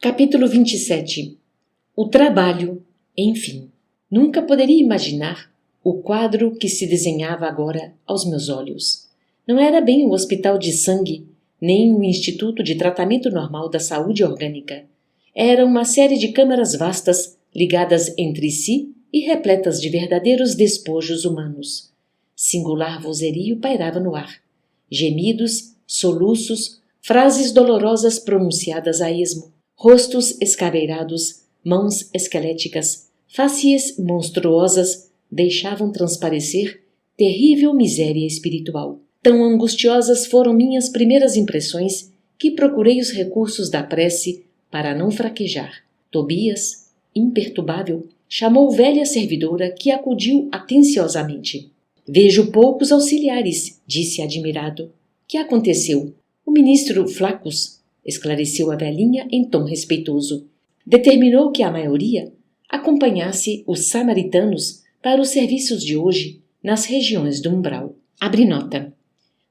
Capítulo 27. O trabalho, enfim. Nunca poderia imaginar o quadro que se desenhava agora aos meus olhos. Não era bem o hospital de sangue, nem o Instituto de Tratamento Normal da Saúde Orgânica. Era uma série de câmaras vastas, ligadas entre si e repletas de verdadeiros despojos humanos. Singular vozerio pairava no ar. Gemidos, soluços, frases dolorosas pronunciadas a esmo, rostos escaveirados, mãos esqueléticas, fáscies monstruosas deixavam transparecer terrível miséria espiritual. Tão angustiosas foram minhas primeiras impressões que procurei os recursos da prece para não fraquejar. Tobias, imperturbável, chamou velha servidora que acudiu atenciosamente. Vejo poucos auxiliares, disse admirado. Que aconteceu? O ministro Flaccus, esclareceu a velhinha em tom respeitoso. Determinou que a maioria acompanhasse os samaritanos para os serviços de hoje nas regiões do umbral. Abre nota.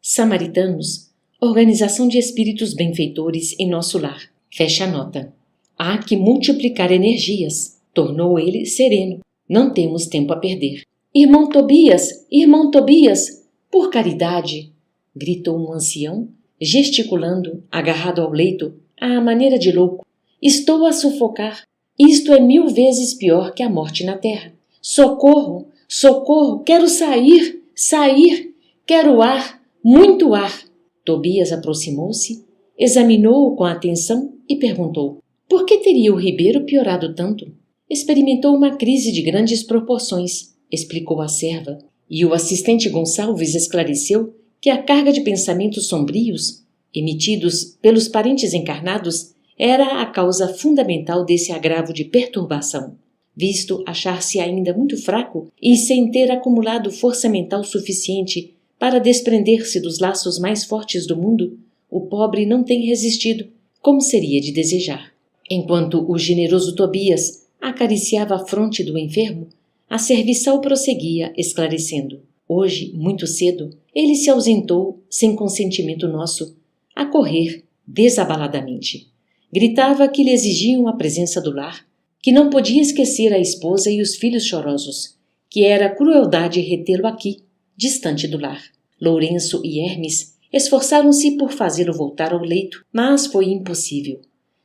Samaritanos, organização de espíritos benfeitores em nosso lar. Fecha a nota. Há que multiplicar energias, tornou ele sereno. Não temos tempo a perder. Irmão Tobias, por caridade, gritou um ancião, gesticulando, agarrado ao leito, à maneira de louco. Estou a sufocar. Isto é 1000 vezes pior que a morte na terra. Socorro, socorro, quero sair, quero ar, muito ar. Tobias aproximou-se, examinou-o com atenção e perguntou: por que teria o Ribeiro piorado tanto? Experimentou uma crise de grandes proporções, explicou a serva, e o assistente Gonçalves esclareceu que a carga de pensamentos sombrios, emitidos pelos parentes encarnados, era a causa fundamental desse agravo de perturbação. Visto achar-se ainda muito fraco e sem ter acumulado força mental suficiente para desprender-se dos laços mais fortes do mundo, o pobre não tem resistido, como seria de desejar. Enquanto o generoso Tobias acariciava a fronte do enfermo, a serviçal prosseguia, esclarecendo. Hoje, muito cedo, ele se ausentou, sem consentimento nosso, a correr desabaladamente. Gritava que lhe exigiam a presença do lar, que não podia esquecer a esposa e os filhos chorosos, que era crueldade retê-lo aqui, distante do lar. Lourenço e Hermes esforçaram-se por fazê-lo voltar ao leito, mas foi impossível.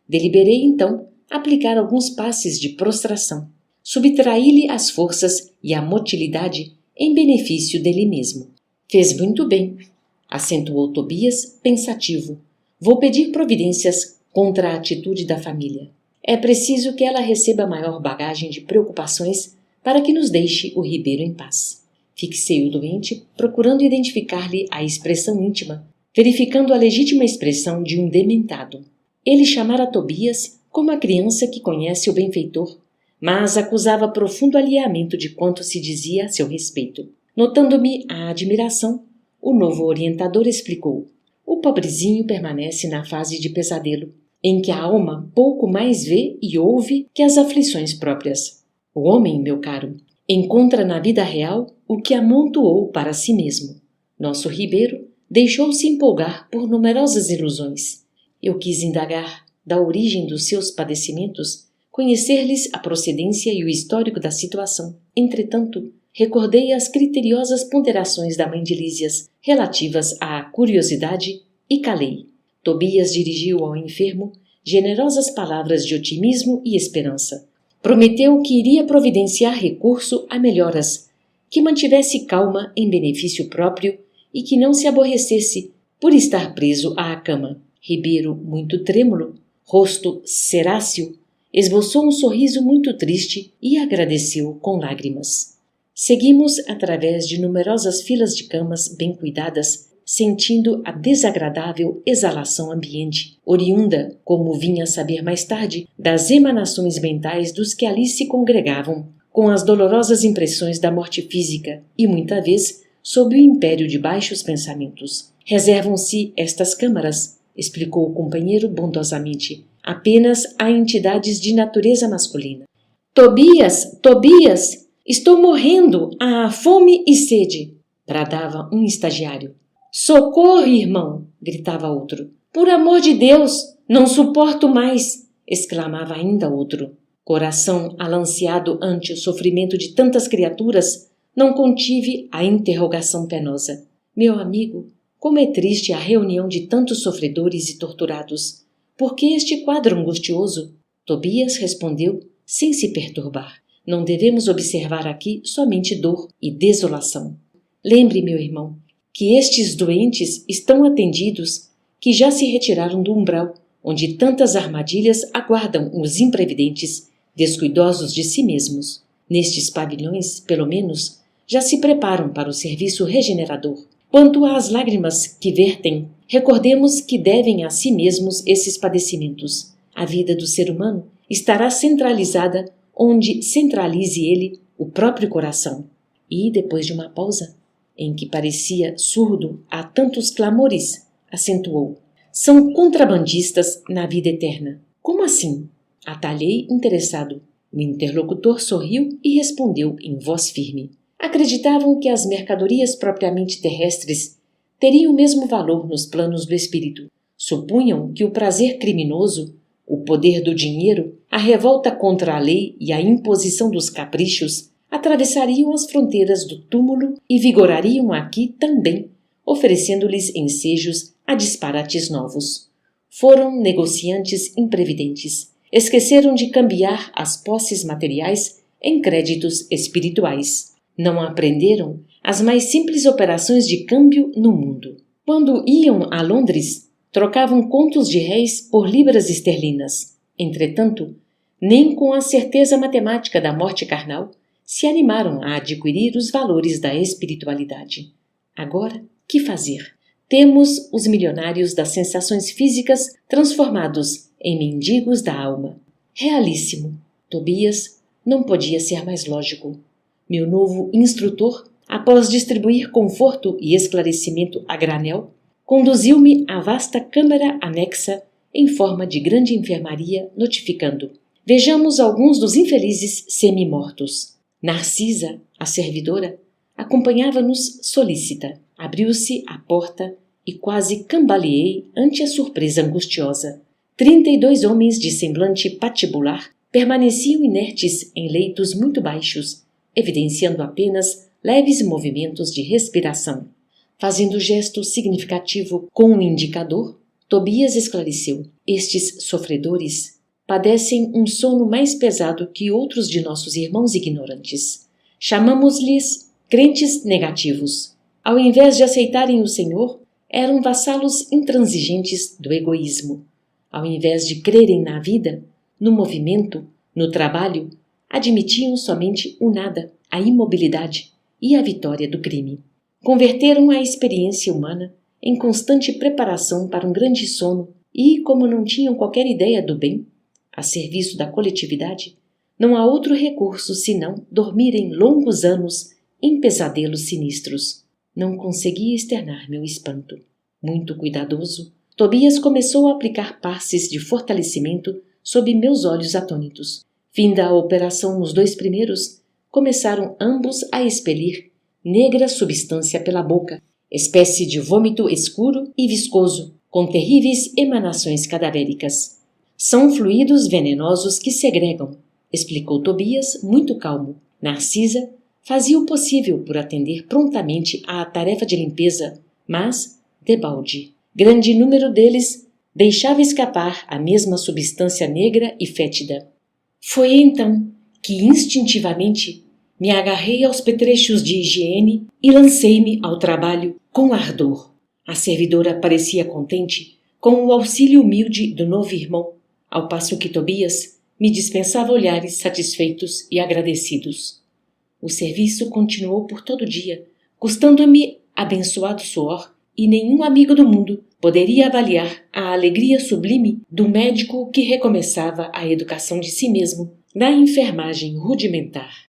Deliberei, então, aplicar alguns passes de prostração. Subtraí-lhe as forças e a motilidade em benefício dele mesmo. Fez muito bem, acentuou Tobias, pensativo. Vou pedir providências contra a atitude da família. É preciso que ela receba maior bagagem de preocupações para que nos deixe o Ribeiro em paz. Fixei o doente, procurando identificar-lhe a expressão íntima, verificando a legítima expressão de um dementado. Ele chamara Tobias como a criança que conhece o benfeitor, mas acusava profundo alheamento de quanto se dizia a seu respeito. Notando-me a admiração, o novo orientador explicou. O pobrezinho permanece na fase de pesadelo, em que a alma pouco mais vê e ouve que as aflições próprias. O homem, meu caro, encontra na vida real o que amontoou para si mesmo. Nosso Ribeiro deixou-se empolgar por numerosas ilusões. Eu quis indagar da origem dos seus padecimentos, conhecer-lhes a procedência e o histórico da situação. Entretanto, recordei as criteriosas ponderações da mãe de Lísias relativas à curiosidade e calei. Tobias dirigiu ao enfermo generosas palavras de otimismo e esperança. Prometeu que iria providenciar recurso a melhoras, que mantivesse calma em benefício próprio e que não se aborrecesse por estar preso à cama. Ribeiro, muito trêmulo, rosto ceráceo, esboçou um sorriso muito triste e agradeceu com lágrimas. Seguimos através de numerosas filas de camas bem cuidadas, sentindo a desagradável exalação ambiente, oriunda, como vinha a saber mais tarde, das emanações mentais dos que ali se congregavam, com as dolorosas impressões da morte física e, muita vez, sob o império de baixos pensamentos. Reservam-se estas câmaras, explicou o companheiro bondosamente, apenas a entidades de natureza masculina. Tobias, estou morrendo à fome e sede, bradava um estagiário. Socorro, irmão, gritava outro. Por amor de Deus, não suporto mais, exclamava ainda outro. Coração alanceado ante o sofrimento de tantas criaturas, não contive a interrogação penosa. Meu amigo, como é triste a reunião de tantos sofredores e torturados. Por que este quadro angustioso? Tobias respondeu, sem se perturbar. Não devemos observar aqui somente dor e desolação. Lembre, meu irmão, que estes doentes estão atendidos, que já se retiraram do umbral, onde tantas armadilhas aguardam os imprevidentes, descuidosos de si mesmos. Nestes pavilhões, pelo menos, já se preparam para o serviço regenerador. Quanto às lágrimas que vertem, recordemos que devem a si mesmos esses padecimentos. A vida do ser humano estará centralizada onde centralize ele o próprio coração. E, depois de uma pausa, em que parecia surdo a tantos clamores, acentuou: são contrabandistas na vida eterna. Como assim? Atalhei interessado. O interlocutor sorriu e respondeu em voz firme. Acreditavam que as mercadorias propriamente terrestres teriam o mesmo valor nos planos do espírito. Supunham que o prazer criminoso, o poder do dinheiro, a revolta contra a lei e a imposição dos caprichos atravessariam as fronteiras do túmulo e vigorariam aqui também, oferecendo-lhes ensejos a disparates novos. Foram negociantes imprevidentes. Esqueceram de cambiar as posses materiais em créditos espirituais. Não aprenderam as mais simples operações de câmbio no mundo. Quando iam a Londres, trocavam contos de réis por libras esterlinas. Entretanto, nem com a certeza matemática da morte carnal se animaram a adquirir os valores da espiritualidade. Agora, que fazer? Temos os milionários das sensações físicas transformados em mendigos da alma. Realíssimo. Tobias não podia ser mais lógico. Meu novo instrutor, após distribuir conforto e esclarecimento a granel, conduziu-me à vasta câmara anexa em forma de grande enfermaria, notificando: vejamos alguns dos infelizes semi-mortos. Narcisa, a servidora, acompanhava-nos solícita. Abriu-se a porta e quase cambaleei ante a surpresa angustiosa. 32 homens de semblante patibular permaneciam inertes em leitos muito baixos, evidenciando apenas leves movimentos de respiração. Fazendo gesto significativo com o indicador, Tobias esclareceu: estes sofredores padecem um sono mais pesado que outros de nossos irmãos ignorantes. Chamamos-lhes crentes negativos. Ao invés de aceitarem o Senhor, eram vassalos intransigentes do egoísmo. Ao invés de crerem na vida, no movimento, no trabalho, admitiam somente o nada, a imobilidade e a vitória do crime. Converteram a experiência humana em constante preparação para um grande sono e, como não tinham qualquer ideia do bem, a serviço da coletividade, não há outro recurso senão dormirem longos anos em pesadelos sinistros. Não conseguia externar meu espanto. Muito cuidadoso, Tobias começou a aplicar passes de fortalecimento sob meus olhos atônitos. Finda a operação nos 2 primeiros, começaram ambos a expelir negra substância pela boca, espécie de vômito escuro e viscoso, com terríveis emanações cadavéricas. São fluidos venenosos que segregam, explicou Tobias, muito calmo. Narcisa fazia o possível por atender prontamente à tarefa de limpeza, mas, debalde, grande número deles deixava escapar a mesma substância negra e fétida. Foi então que instintivamente me agarrei aos petrechos de higiene e lancei-me ao trabalho com ardor. A servidora parecia contente com o auxílio humilde do novo irmão, ao passo que Tobias me dispensava olhares satisfeitos e agradecidos. O serviço continuou por todo o dia, custando-me abençoado suor, e nenhum amigo do mundo poderia avaliar a alegria sublime do médico que recomeçava a educação de si mesmo na enfermagem rudimentar.